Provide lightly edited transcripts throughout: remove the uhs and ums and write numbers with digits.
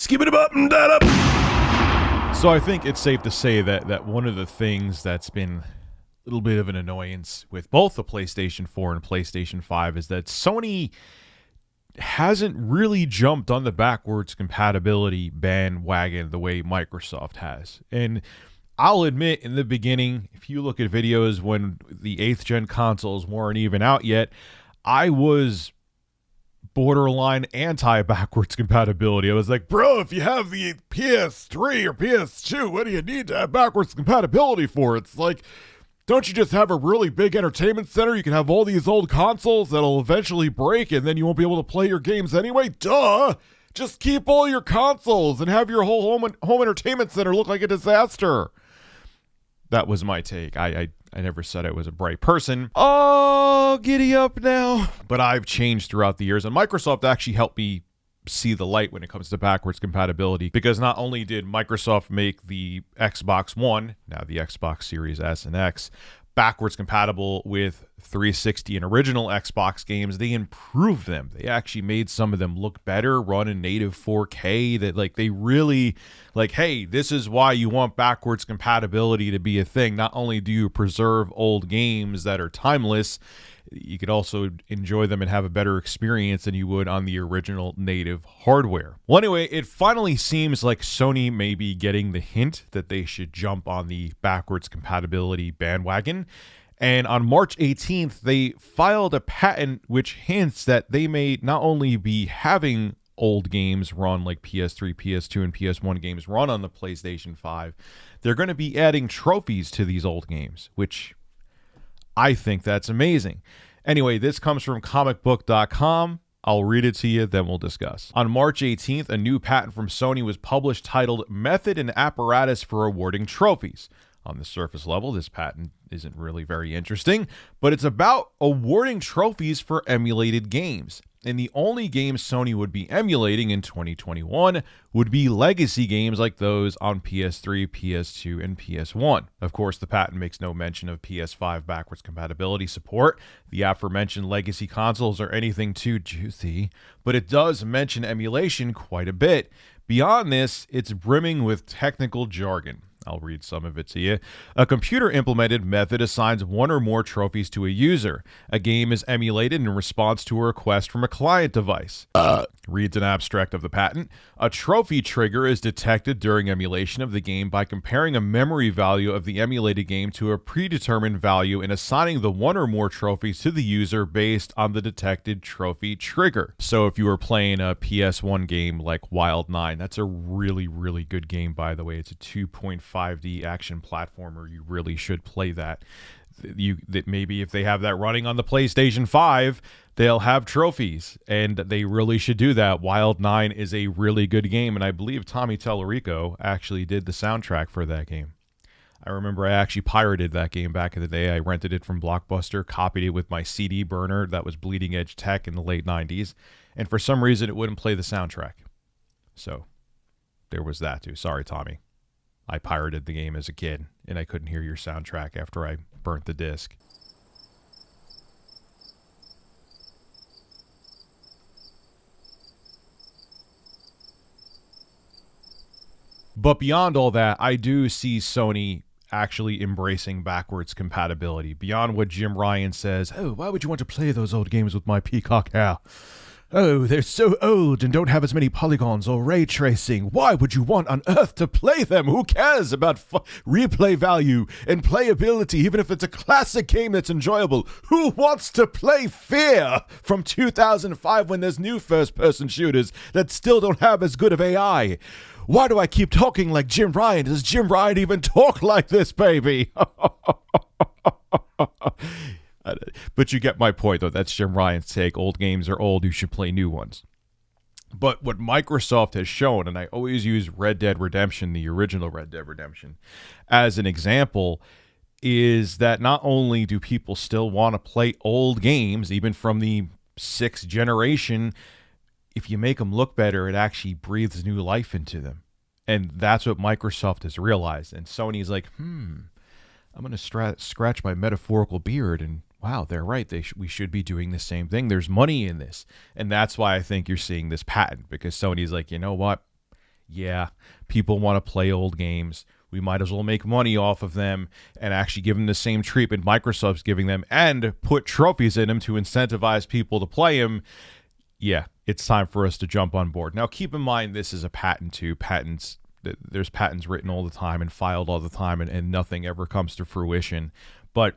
Skip it up and that up. So I think it's safe to say that one of the things that's been a little bit of an annoyance with both the PlayStation 4 and PlayStation 5 is that Sony hasn't really jumped on the backwards compatibility bandwagon the way Microsoft has. And I'll admit, in the beginning, if you look at videos when the 8th gen consoles weren't even out yet, I was borderline anti-backwards compatibility. I was like, bro, if you have the PS3 or PS2, what do you need to have backwards compatibility for? It's like, don't you just have a really big entertainment center? You can have all these old consoles that'll eventually break and then you won't be able to play your games anyway? Duh! Just keep all your consoles and have your whole home entertainment center look like a disaster. That was my take. I never said I was a bright person. Oh, giddy up now. But I've changed throughout the years, and Microsoft actually helped me see the light when it comes to backwards compatibility, because not only did Microsoft make the Xbox One, now the Xbox Series S and X, backwards compatible with 360 and original Xbox games, they improved them. They actually made some of them look better, run in native 4K, that like they really like, hey, this is why you want backwards compatibility to be a thing. Not only do you preserve old games that are timeless, you could also enjoy them and have a better experience than you would on the original native hardware. Well, anyway, it finally seems like Sony may be getting the hint that they should jump on the backwards compatibility bandwagon. And on March 18th, they filed a patent which hints that they may not only be having old games run, like PS3, PS2, and PS1 games run on the PlayStation 5, they're going to be adding trophies to these old games, which I think that's amazing. Anyway, this comes from comicbook.com. I'll read it to you, then we'll discuss. On March 18th, a new patent from Sony was published titled Method and Apparatus for Awarding Trophies. On the surface level, this patent isn't really very interesting, but it's about awarding trophies for emulated games. And the only games Sony would be emulating in 2021 would be legacy games like those on PS3, PS2, and PS1. Of course, the patent makes no mention of PS5 backwards compatibility support, the aforementioned legacy consoles, or anything too juicy, but it does mention emulation quite a bit. Beyond this, it's brimming with technical jargon. I'll read some of it to you. A computer-implemented method assigns one or more trophies to a user. A game is emulated in response to a request from a client device. Reads an abstract of the patent. A trophy trigger is detected during emulation of the game by comparing a memory value of the emulated game to a predetermined value and assigning the one or more trophies to the user based on the detected trophy trigger. So if you were playing a PS1 game like Wild 9, that's a really, really good game, by the way. It's a 2.5D action platformer. You really should play that. That maybe if they have that running on the PlayStation 5, they'll have trophies, and they really should do that. Wild 9 is a really good game, and I believe Tommy Tellerico actually did the soundtrack for that game. I remember I actually pirated that game back in the day. I rented it from Blockbuster, copied it with my CD burner that was Bleeding Edge Tech in the late 90s, and for some reason it wouldn't play the soundtrack. So there was that too. Sorry, Tommy. I pirated the game as a kid, and I couldn't hear your soundtrack after I burnt the disc. But beyond all that, I do see Sony actually embracing backwards compatibility. Beyond what Jim Ryan says, oh, why would you want to play those old games with my peacock hair? Oh, they're so old and don't have as many polygons or ray tracing. Why would you want on earth to play them? Who cares about replay value and playability, even if it's a classic game that's enjoyable? Who wants to play Fear from 2005 when there's new first-person shooters that still don't have as good of AI? Why do I keep talking like Jim Ryan? Does Jim Ryan even talk like this, baby? But you get my point, though. That's Jim Ryan's take. Old games are old. You should play new ones. But what Microsoft has shown, and I always use Red Dead Redemption, the original Red Dead Redemption, as an example, is that not only do people still want to play old games, even from the 6th generation, if you make them look better, it actually breathes new life into them. And that's what Microsoft has realized. And Sony's like, I'm going to scratch my metaphorical beard and wow, they're right. We should be doing the same thing. There's money in this. And that's why I think you're seeing this patent, because Sony's like, you know what? Yeah, people want to play old games. We might as well make money off of them and actually give them the same treatment Microsoft's giving them and put trophies in them to incentivize people to play them. Yeah, it's time for us to jump on board. Now, keep in mind, this is a patent too. There's patents written all the time and filed all the time, and nothing ever comes to fruition. But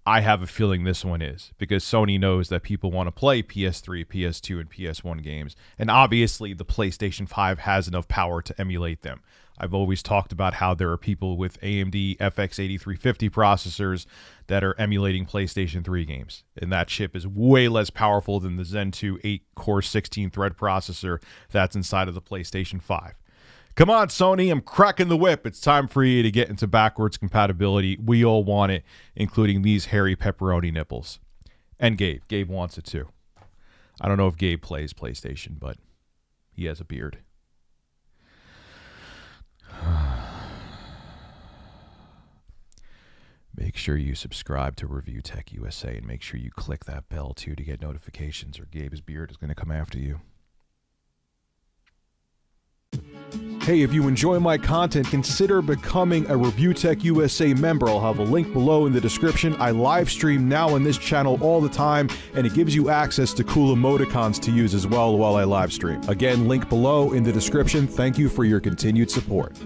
I have a feeling this one is, because Sony knows that people want to play PS3, PS2, and PS1 games. And obviously, the PlayStation 5 has enough power to emulate them. I've always talked about how there are people with AMD FX 8350 processors that are emulating PlayStation 3 games. And that chip is way less powerful than the Zen 2 8-core 16-thread processor that's inside of the PlayStation 5. Come on, Sony, I'm cracking the whip. It's time for you to get into backwards compatibility. We all want it, including these hairy pepperoni nipples. And Gabe. Gabe wants it too. I don't know if Gabe plays PlayStation, but he has a beard. Make sure you subscribe to Review Tech USA and make sure you click that bell too to get notifications, or Gabe's beard is going to come after you. Hey, if you enjoy my content, consider becoming a Review Tech USA member. I'll have a link below in the description. I live stream now on this channel all the time, and it gives you access to cool emoticons to use as well while I live stream. Again, link below in the description. Thank you for your continued support.